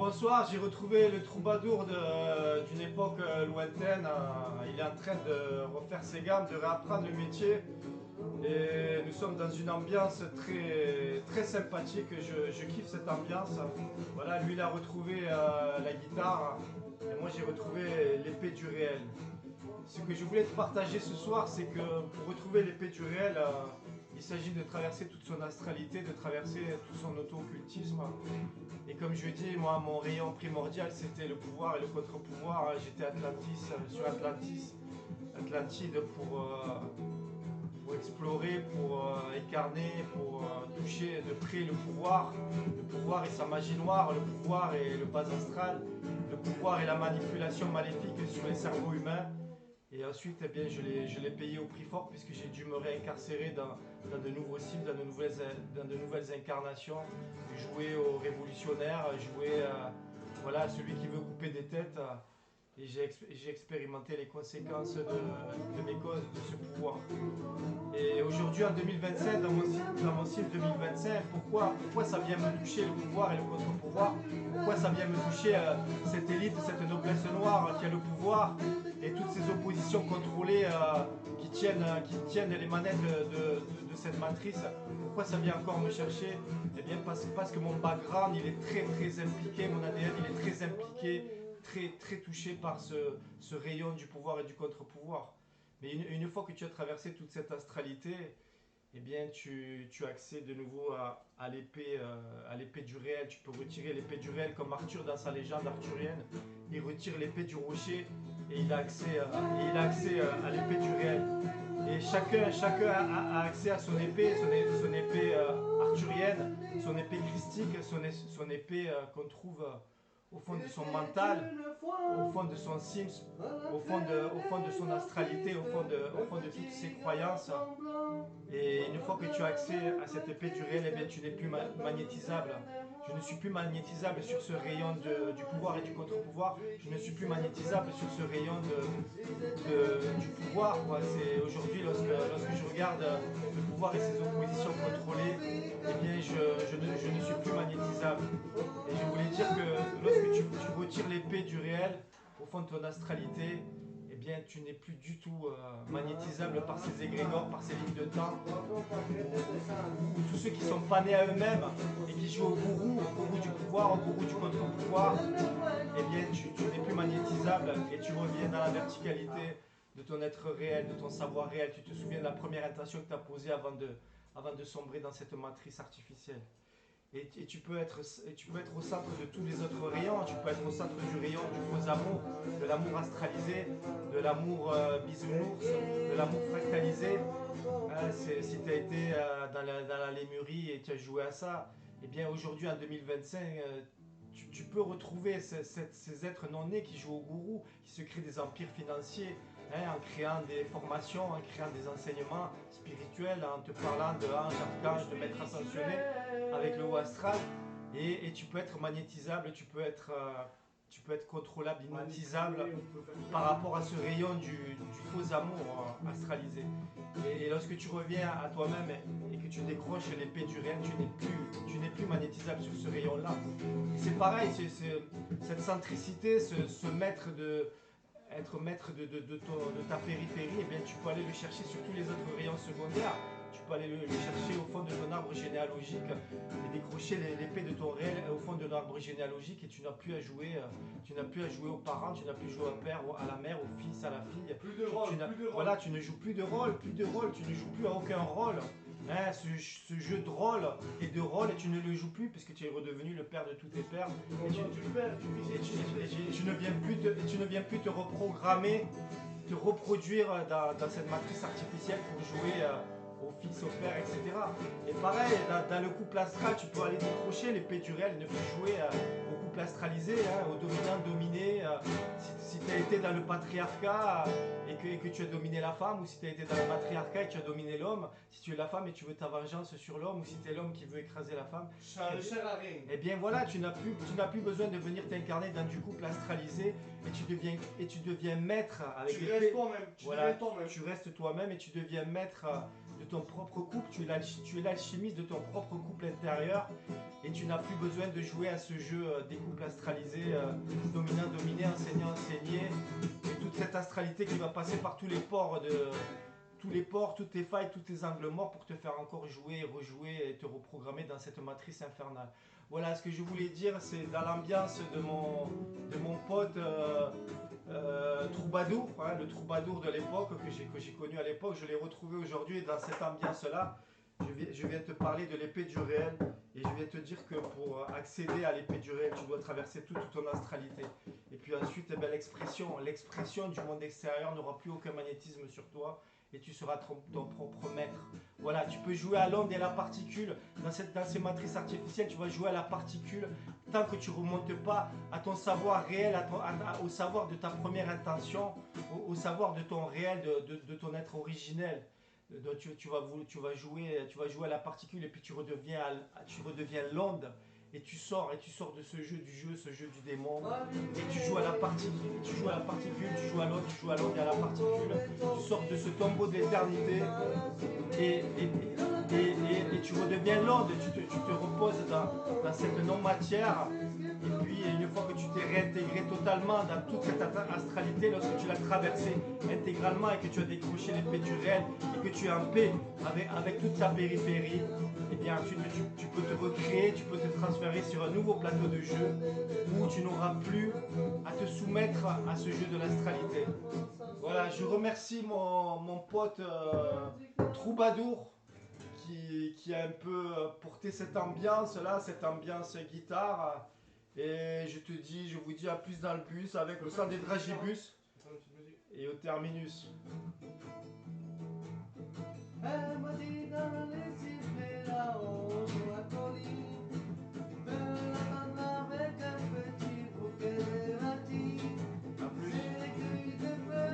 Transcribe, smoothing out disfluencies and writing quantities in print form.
Bonsoir, j'ai retrouvé le troubadour d'une époque lointaine. Il est en train de refaire ses gammes, de réapprendre le métier. Et nous sommes dans une ambiance très sympathique. Je kiffe cette ambiance. Voilà, lui il a retrouvé la guitare et moi j'ai retrouvé l'épée du réel. Ce que je voulais te partager ce soir, c'est que pour retrouver l'épée du réel, il s'agit de traverser toute son astralité, de traverser tout son auto-occultisme. Et comme je dis, moi, mon rayon primordial, c'était le pouvoir et le contre-pouvoir. J'étais Atlantis, sur Atlantis, Atlantide pour explorer, pour incarner, pour toucher de près le pouvoir. Le pouvoir et sa magie noire, le pouvoir et le bas astral, le pouvoir et la manipulation maléfique sur les cerveaux humains. Et ensuite, eh bien, je l'ai payé au prix fort puisque j'ai dû me réincarcérer dans de nouveaux cibles, dans de nouvelles incarnations, jouer aux révolutionnaires, jouer voilà, à celui qui veut couper des têtes. Et j'ai expérimenté les conséquences de mes causes, de ce pouvoir. Et aujourd'hui, en 2025, dans mon cible 2025, pourquoi ça vient me toucher le pouvoir et le contre-pouvoir? Pourquoi ça vient me toucher cette élite, cette noblesse noire qui a le pouvoir et toutes ces oppositions contrôlées qui tiennent les manettes de cette matrice? Pourquoi ça vient encore me chercher? Eh bien parce que mon background il est très impliqué, mon ADN il est très impliqué, très touché par ce rayon du pouvoir et du contre-pouvoir. Mais une fois que tu as traversé toute cette astralité, eh bien tu as accès de nouveau à l'épée du réel. Tu peux retirer l'épée du réel comme Arthur dans sa légende arthurienne. Il retire l'épée du rocher et il a accès, à l'épée du réel. Et chacun a accès à son épée, son épée arthurienne, son épée christique, son épée qu'on trouve au fond de son mental, au fond de son sims, au fond de son astralité, au fond de toutes ses croyances. Et une fois que tu as accès à cette épée du réel, eh bien, tu n'es plus magnétisable. Je ne suis plus magnétisable sur ce rayon du pouvoir et du contre-pouvoir. Je ne suis plus magnétisable sur ce rayon du pouvoir. C'est aujourd'hui, lorsque je regarde le pouvoir et ses oppositions contrôlées, eh bien, je ne suis plus magnétisable. Et je voulais dire que lorsque tu retires l'épée du réel au fond de ton astralité, eh bien, tu n'es plus du tout magnétisable par ces égrégores, par ces lignes de temps, ou tous ceux qui sont pas nés à eux-mêmes et qui jouent au gourou du pouvoir, au gourou du contre-pouvoir, eh bien, tu n'es plus magnétisable et tu reviens dans la verticalité de ton être réel, de ton savoir réel. Tu te souviens de la première intention que tu as posée avant de sombrer dans cette matrice artificielle. Et tu peux être au centre de tous les autres rayons. Tu peux être au centre du rayon du faux amour, de l'amour astralisé, de l'amour bisounours, de l'amour fractalisé. Si tu as été dans la Lémurie et tu as joué à ça, eh bien aujourd'hui en 2025, tu peux retrouver ces êtres non nés qui jouent au gourou, qui se créent des empires financiers, en créant des formations, en créant des enseignements spirituels, en te parlant de anges, archanges, de maîtres ascensionnés avec le haut astral. Et tu peux être magnétisable, tu peux être contrôlable, hypnotisable par rapport à ce rayon du faux amour astralisé. Et lorsque tu reviens à toi-même et que tu décroches l'épée du réel, tu n'es plus magnétisable sur ce rayon-là. C'est pareil, cette centricité, ce maître être maître de ta périphérie, eh bien, tu peux aller le chercher sur tous les autres rayons secondaires. Tu peux aller le chercher au fond de ton arbre généalogique et décrocher l'épée de ton réel au fond de ton arbre généalogique et tu n'as plus à jouer, aux parents, tu n'as plus à jouer au père, à la mère, au fils, à la fille. Plus de rôle, plus de rôle. Voilà, tu ne joues plus de rôle, tu ne joues plus à aucun rôle. Ce jeu de rôle et de rôle, et tu ne le joues plus puisque tu es redevenu le père de tous tes pères. Et tu ne viens plus te reprogrammer, te reproduire dans cette matrice artificielle pour jouer au fils, au père, etc. Et pareil, dans le couple astral, tu peux aller décrocher l'épée du réel, ne plus jouer au couple astralisé, au dominant-dominé. Si tu as été dans le patriarcat et que tu as dominé la femme, ou si tu as été dans le matriarcat et que tu as dominé l'homme, si tu es la femme et tu veux ta vengeance sur l'homme, ou si tu es l'homme qui veut écraser la femme, eh bien voilà, tu n'as plus besoin de venir t'incarner dans du couple astralisé et tu deviens maître avec tu restes toi-même, voilà, tu restes toi-même et tu deviens maître de ton propre couple, tu es l'alchimiste de ton propre couple intérieur et tu n'as plus besoin de jouer à ce jeu des couples astralisés, dominant-dominé, enseignant-enseigné, et toute cette astralité qui va passer par tous les pores toutes tes failles, tous tes angles morts pour te faire encore jouer, rejouer et te reprogrammer dans cette matrice infernale. Voilà, ce que je voulais dire, c'est dans l'ambiance de mon pote Troubadour, hein, le Troubadour de l'époque, que j'ai connu à l'époque, je l'ai retrouvé aujourd'hui et dans cette ambiance-là, je viens te parler de l'épée du réel et je viens te dire que pour accéder à l'épée du réel, tu dois traverser toute ton astralité. Et puis ensuite, eh bien, l'expression du monde extérieur n'aura plus aucun magnétisme sur toi et tu seras ton propre maître. Voilà, tu peux jouer à l'onde et à la particule. Dans ces matrices artificielles, tu vas jouer à la particule tant que tu ne remontes pas à ton savoir réel, au savoir de ta première intention, au savoir de ton réel, de ton être originel. Donc tu vas jouer à la particule et puis tu redeviens l'onde et tu sors de ce jeu du démon et tu joues à la particule, tu joues à l'onde, tu joues à l'onde et à la particule, tu sors de ce tombeau d'éternité et tu redeviens l'onde, tu te reposes dans cette non-matière. Et puis une fois que tu t'es réintégré totalement dans toute cette astralité, lorsque tu l'as traversée intégralement et que tu as décroché l'épée du réel et que tu es en paix avec toute ta périphérie, et bien ensuite tu peux te recréer, tu peux te transférer sur un nouveau plateau de jeu où tu n'auras plus à te soumettre à ce jeu de l'astralité. Voilà, je remercie mon pote Troubadour qui a un peu porté cette ambiance-là, cette ambiance guitare. Et je vous dis à plus dans le bus avec le son des dragibus et au terminus. Elle m'a dit d'aller siffler là-haut.